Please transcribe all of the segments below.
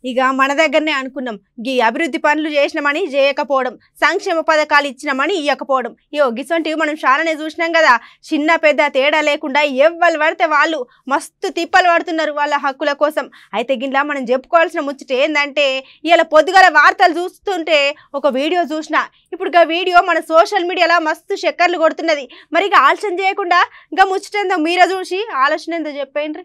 ఇక మన దగ్గరనే అనుకున్నాం గీ అభివృద్ధి పనులు చేసినామని చేయకపోవడం, సంక్షేమ పథకాలు ఇచ్చినామని ఇవ్వకపోవడం, గిసొంటివి మనం చాలానే చూసినాం కదా. చిన్న పెద్ద తేడా లేకుండా ఎవ్వరు పడితే వాళ్ళు మస్తు తిప్పలు పడుతున్నారు వాళ్ళ హక్కుల కోసం. అయితే గిట్లా మనం చెప్పుకోవాల్సిన ముచ్చట ఏంటంటే, ఇలా పొద్దుగల వార్తలు చూస్తుంటే ఒక వీడియో చూసిన. ఇప్పుడు గా వీడియో మన సోషల్ మీడియాలో మస్తు చక్కర్లు కొడుతున్నది. మరి ఇక ఆలోచన చేయకుండా ఇంకా ముచ్చటేందో మీరే చూసి ఆలోచన ఏందో చెప్పండి.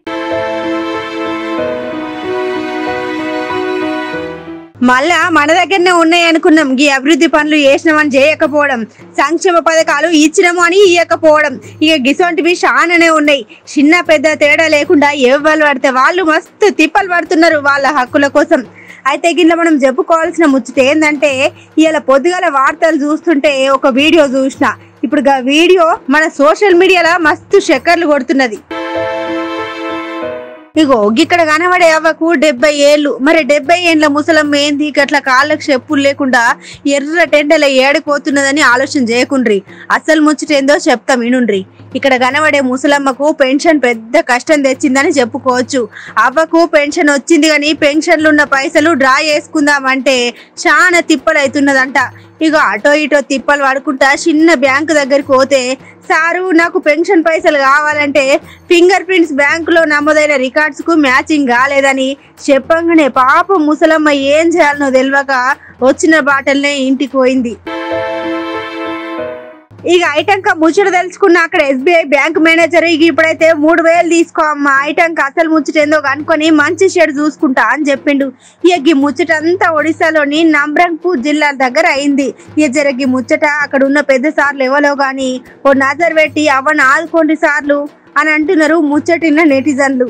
మళ్ళా మన దగ్గరనే ఉన్నాయి అనుకున్నాం గీ అభివృద్ధి పనులు చేసినామని చేయకపోవడం, సంక్షేమ పథకాలు ఇచ్చినాము అని ఇవ్వకపోవడం, ఇక గిసొంటివి చాలానే ఉన్నాయి. చిన్న పెద్ద తేడా లేకుండా ఎవరు పడితే వాళ్ళు మస్తు తిప్పలు పడుతున్నారు వాళ్ళ హక్కుల కోసం. అయితే గిట్ల మనం చెప్పుకోవాల్సిన ముచ్చట ఏంటంటే, ఇలా పొద్దుగల వార్తలు చూస్తుంటే ఒక వీడియో చూసిన. ఇప్పుడు గా వీడియో మన సోషల్ మీడియాలో మస్తు చక్కర్లు కొడుతున్నది. ఇగో ఇక్కడ కనబడే అవ్వకు 70 ఏళ్ళు. మరి 70 ఏండ్ల ముసలమ్మ ఏంది గట్ల కాళ్ళకు చెప్పులు లేకుండా ఎర్ర టెండల ఏడిపోతున్నదని ఆలోచన చేయకుండ్రి. అసలు ముచ్చటేందో చెప్తాం వినుండ్రి. ఇక్కడ కనబడే ముసలమ్మకు పెన్షన్ పెద్ద కష్టం తెచ్చిందని చెప్పుకోవచ్చు. అవ్వకు పెన్షన్ వచ్చింది కానీ పెన్షన్లు ఉన్న పైసలు డ్రా చేసుకుందామంటే చాలా తిప్పలు అవుతున్నదంట. ఇగో అటో ఇటో తిప్పలు పడుకుంటా చిన్న బ్యాంకు దగ్గరికి పోతే, సారు నాకు పెన్షన్ పైసలు కావాలంటే ఫింగర్ ప్రింట్స్ బ్యాంకులో నమోదైన రికార్డ్స్ కు మ్యాచింగ్ కాలేదని చెప్పంగానే పాపం ముసలమ్మ ఏం చేయాలనో తెలియక వచ్చిన బాటల్నే ఇంటికి పోయింది. ఇక ఐటంక ముచ్చట తెలుసుకున్న అక్కడ SBI బ్యాంక్ మేనేజర్ ఇక ఇప్పుడైతే 3000 తీసుకో అమ్మ, ఐటంక అసలు ముచ్చట ఏందో కనుక్కొని మంచి షేడ్ చూసుకుంటా అని చెప్పిండు. ఇక ఈ ముచ్చట అంతా ఒడిశాలోని నబరంగ్పూర్ జిల్లా దగ్గర అయింది. ఇక జరిగి ముచ్చట అక్కడ ఉన్న పెద్ద సార్లు ఎవరో గాని ఓ నజర్ పెట్టి అవన్న ఆదుకోండి సార్లు అని అంటున్నారు ముచ్చటిన్న నెటిజన్లు.